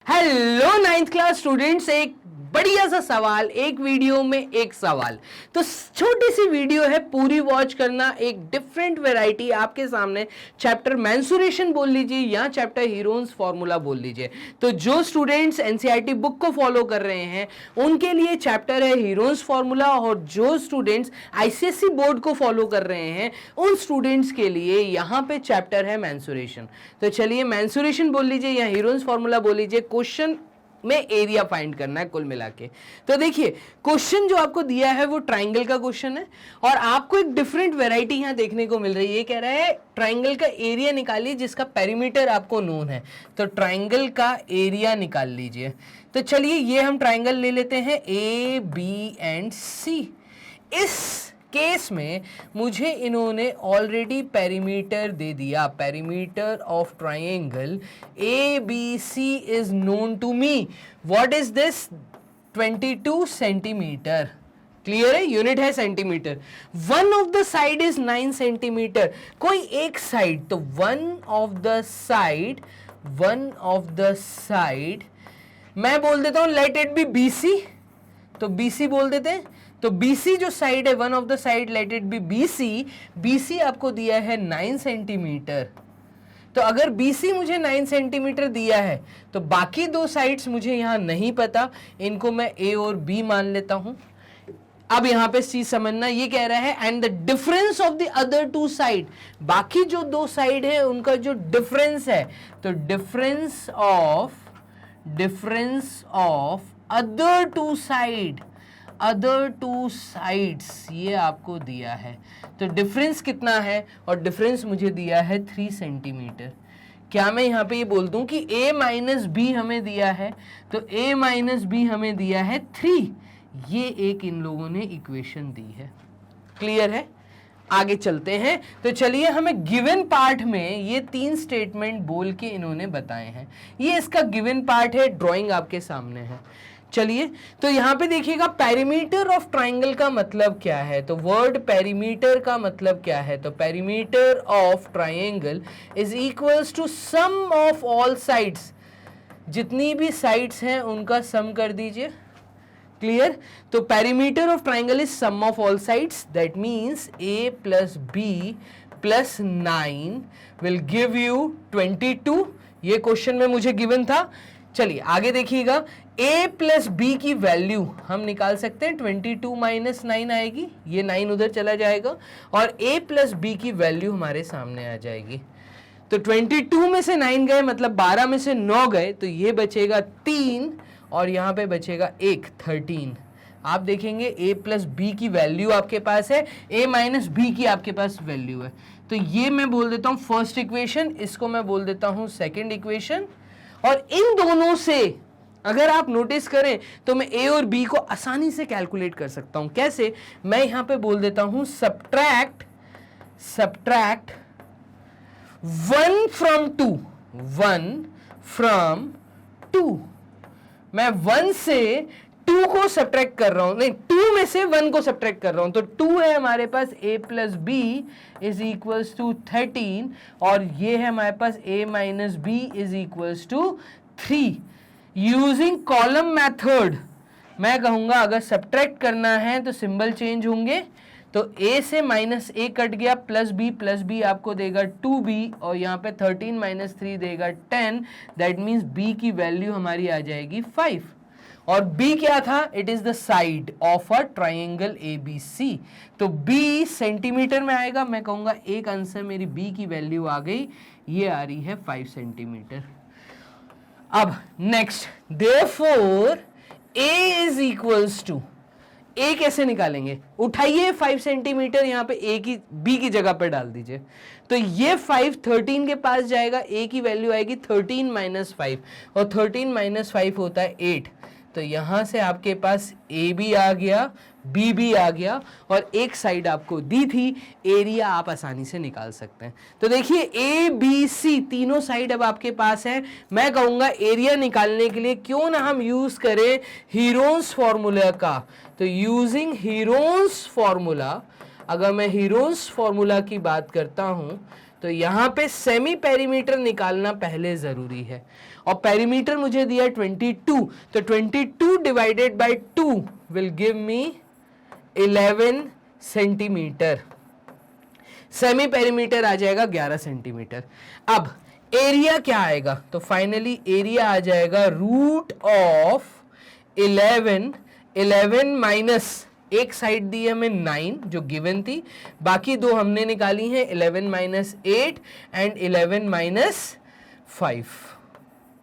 Hello ninth class students, एक बढ़िया सा सवाल, एक वीडियो में एक सवाल। तो छोटी सी वीडियो है, पूरी वॉच करना। एक डिफरेंट वैरायटी आपके सामने, चैप्टर मेंसुरेशन बोल लीजिए या चैप्टर हीरोन्स फॉर्मूला बोल लीजिए। तो जो स्टूडेंट्स एनसीईआरटी बुक को फॉलो कर रहे हैं उनके लिए चैप्टर है हीरोन्स फॉर्मूला, और जो स्टूडेंट्स आईसीएसई बोर्ड को फॉलो कर रहे हैं उन स्टूडेंट्स के लिए यहां पे चैप्टर है मेंसुरेशन। तो चलिए मेंसुरेशन बोल लीजिए या हीरोन्स फॉर्मूला बोल लीजिए, क्वेश्चन में एरिया फाइंड करना है कुल मिला के। तो देखिए क्वेश्चन जो आपको दिया है वो ट्राइंगल का क्वेश्चन है, और आपको एक डिफरेंट वैरायटी यहां देखने को मिल रही है। ये कह रहा है ट्राइंगल का एरिया निकालिए जिसका पेरीमीटर आपको नोन है। तो ट्राइंगल का एरिया निकाल लीजिए। तो चलिए ये हम ट्राइंगल ले लेते हैं ए बी एंड सी। इस केस में मुझे इन्होंने ऑलरेडी पेरीमीटर दे दिया। Perimeter of triangle A B C is known to me. What is this? 22 centimetre. Clear है? यूनिट है centimetre. One of the side is 9 centimetre. कोई एक साइड, तो वन ऑफ द साइड मैं बोल देता हूं लेट इट बी बीसी। तो बीसी बोल देते हैं। तो BC जो साइड है, one of the side let it be BC। BC आपको दिया है 9 सेंटीमीटर। तो अगर BC मुझे 9 सेंटीमीटर दिया है तो बाकी दो साइड्स मुझे यहां नहीं पता, इनको मैं A और B मान लेता हूं। अब यहां पे C समझना, ये कह रहा है and the difference of the other two side, बाकी जो दो साइड है उनका जो डिफरेंस है, तो difference of other two sides ये आपको दिया है। तो डिफरेंस कितना है? और डिफरेंस मुझे दिया है 3 सेंटीमीटर। क्या मैं यहां पे ये बोल दूं कि A माइनस बी हमें दिया है, तो A माइनस बी हमें दिया है 3। ये एक इन लोगों ने इक्वेशन दी है। क्लियर है? आगे चलते हैं। तो चलिए हमें गिवन पार्ट में ये 3 स्टेटमेंट बोल के इन्होंने बताए हैं। ये इसका गिवन पार्ट है, ड्राइंग आपके सामने है। चलिए तो यहां पे देखिएगा पेरीमीटर ऑफ ट्राइंगल का मतलब क्या है। तो वर्ड पेरीमीटर का मतलब क्या है? तो perimeter of triangle is equals to sum of all sides. जितनी भी साइड्स हैं उनका सम कर दीजिए। क्लियर? तो perimeter of triangle is sum of all sides, that means A plus B plus 9 will give you 22। ये क्वेश्चन में मुझे गिवन था। चलिए आगे देखिएगा, A प्लस बी की वैल्यू हम निकाल सकते हैं। 22 माइनस 9 आएगी, ये 9 उधर चला जाएगा और A प्लस बी की वैल्यू हमारे सामने आ जाएगी। तो 22 में से 9 गए, मतलब 12 में से 9 गए, तो ये बचेगा 3 और यहां पे बचेगा 1, 13। आप देखेंगे A प्लस बी की वैल्यू आपके पास है, A माइनस बी की आपके पास वैल्यू है। तो ये मैं बोल देता हूं फर्स्ट इक्वेशन, इसको मैं बोल देता हूं सेकेंड इक्वेशन। और इन दोनों से अगर आप नोटिस करें तो मैं A और B को आसानी से कैलकुलेट कर सकता हूं। कैसे? मैं यहां पे बोल देता हूं सब्ट्रैक्ट 1 फ्रॉम 2। मैं 1 से 2 को सब्ट्रैक्ट कर रहा हूं, नहीं 2 में से 1 को सब्ट्रैक्ट कर रहा हूं। तो 2 है हमारे पास A plus B is equals to 13, और ये है हमारे पास A minus B is equals to 3। Using column method मैं कहूंगा अगर सब्ट्रैक्ट करना है तो सिंबल चेंज होंगे। तो A से माइनस A कट गया, प्लस बी आपको देगा 2B, और यहाँ पे 13 माइनस 3 देगा 10। दैट मीन्स B की वैल्यू हमारी आ जाएगी 5। और B क्या था? It is the side of a triangle ABC। तो B सेंटीमीटर में आएगा। मैं कहूंगा एक आंसर मेरी B की वैल्यू आ गई, ये आ रही है 5 सेंटीमीटर। अब next, therefore A is equals to, A कैसे निकालेंगे? उठाइए 5 सेंटीमीटर, यहाँ पे B की जगह पर डाल दीजिए। तो ये 5 13 के पास जाएगा, A की वैल्यू आएगी 13 माइनस 5, और 13 माइनस 5 होता है 8। तो यहां से आपके पास A भी आ गया, B भी आ गया, और एक साइड आपको दी थी, एरिया आप आसानी से निकाल सकते हैं। तो देखिए A B C तीनों साइड अब आपके पास है। मैं कहूंगा एरिया निकालने के लिए क्यों ना हम यूज करें हीरोन्स फॉर्मूला का। तो यूजिंग हीरोन्स फॉर्मूला, अगर मैं हीरोन्स फॉर्मूला की बात करता हूं तो यहाँ पे सेमी पेरीमीटर निकालना पहले जरूरी है, और पेरीमीटर मुझे दिया 22, तो 22 divided by 2 will give me 11 centimetre. Semi perimeter आ जाएगा 11 सेंटीमीटर। अब एरिया क्या आएगा, तो फाइनली एरिया आ जाएगा रूट ऑफ 11 माइनस एक साइड दी है हमें 9 जो गिवन थी, बाकी दो हमने निकाली हैं 11 माइनस 8 एंड 11 माइनस 5।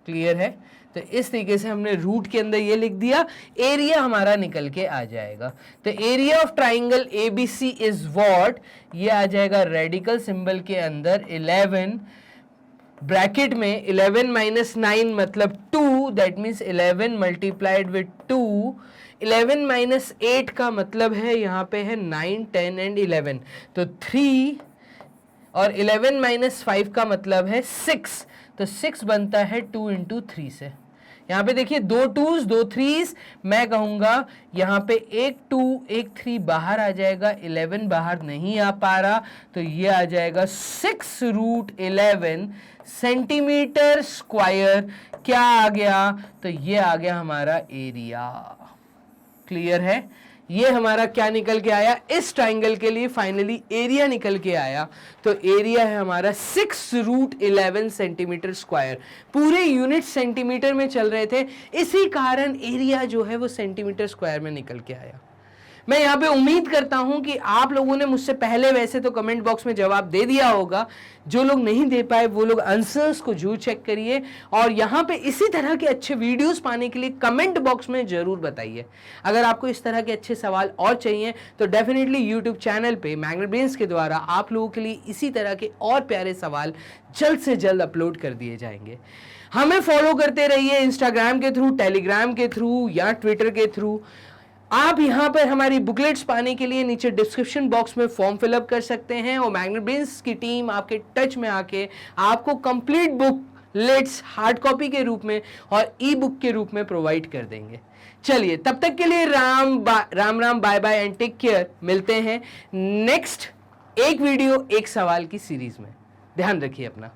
क्लियर है? तो इस तरीके से हमने रूट के अंदर ये लिख दिया, एरिया हमारा निकल के आ जाएगा। तो area of triangle ABC is what, ये आ जाएगा रेडिकल सिंबल के अंदर 11 ब्रैकेट में 11 माइनस 9 मतलब 2, that means 11 multiplied with 2। 11 minus 8 का मतलब है यहाँ पे है 9, 10 एंड 11, तो 3, और 11 माइनस 5 का मतलब है 6, तो 6 बनता है 2 इंटू 3 से। यहाँ पे देखिए 2 2s 2 3s, मैं कहूँगा यहाँ पे एक 2 एक 3 बाहर आ जाएगा, 11 बाहर नहीं आ पा रहा, तो ये आ जाएगा 6 रूट 11 सेंटीमीटर स्क्वायर। क्या आ गया, तो ये आ गया हमारा एरिया। क्लियर है? ये हमारा क्या निकल के आया, इस ट्राइंगल के लिए फाइनली एरिया निकल के आया। तो एरिया है हमारा 6 रूट 11 सेंटीमीटर स्क्वायर। पूरे यूनिट सेंटीमीटर में चल रहे थे, इसी कारण एरिया जो है वो सेंटीमीटर स्क्वायर में निकल के आया। मैं यहाँ पे उम्मीद करता हूं कि आप लोगों ने मुझसे पहले वैसे तो कमेंट बॉक्स में जवाब दे दिया होगा, जो लोग नहीं दे पाए वो लोग आंसर्स को जरूर चेक करिए, और यहाँ पे इसी तरह के अच्छे वीडियोस पाने के लिए कमेंट बॉक्स में जरूर बताइए। अगर आपको इस तरह के अच्छे सवाल और चाहिए तो डेफिनेटली यूट्यूब चैनल पे मैग्नेट ब्रेन्स के द्वारा आप लोगों के लिए इसी तरह के और प्यारे सवाल जल्द से जल्द अपलोड कर दिए जाएंगे। हमें फॉलो करते रहिए इंस्टाग्राम के थ्रू, टेलीग्राम के थ्रू या ट्विटर के थ्रू। आप यहाँ पर हमारी बुकलेट्स पाने के लिए नीचे डिस्क्रिप्शन बॉक्स में फॉर्म फिलअप कर सकते हैं, और मैग्नेट ब्रेन्स की टीम आपके टच में आके आपको कंप्लीट बुकलेट्स हार्ड कॉपी के रूप में और ई बुक के रूप में प्रोवाइड कर देंगे। चलिए, तब तक के लिए Ram Ram, bye bye and take care. मिलते हैं नेक्स्ट एक वीडियो एक सवाल की सीरीज में। ध्यान रखिए अपना।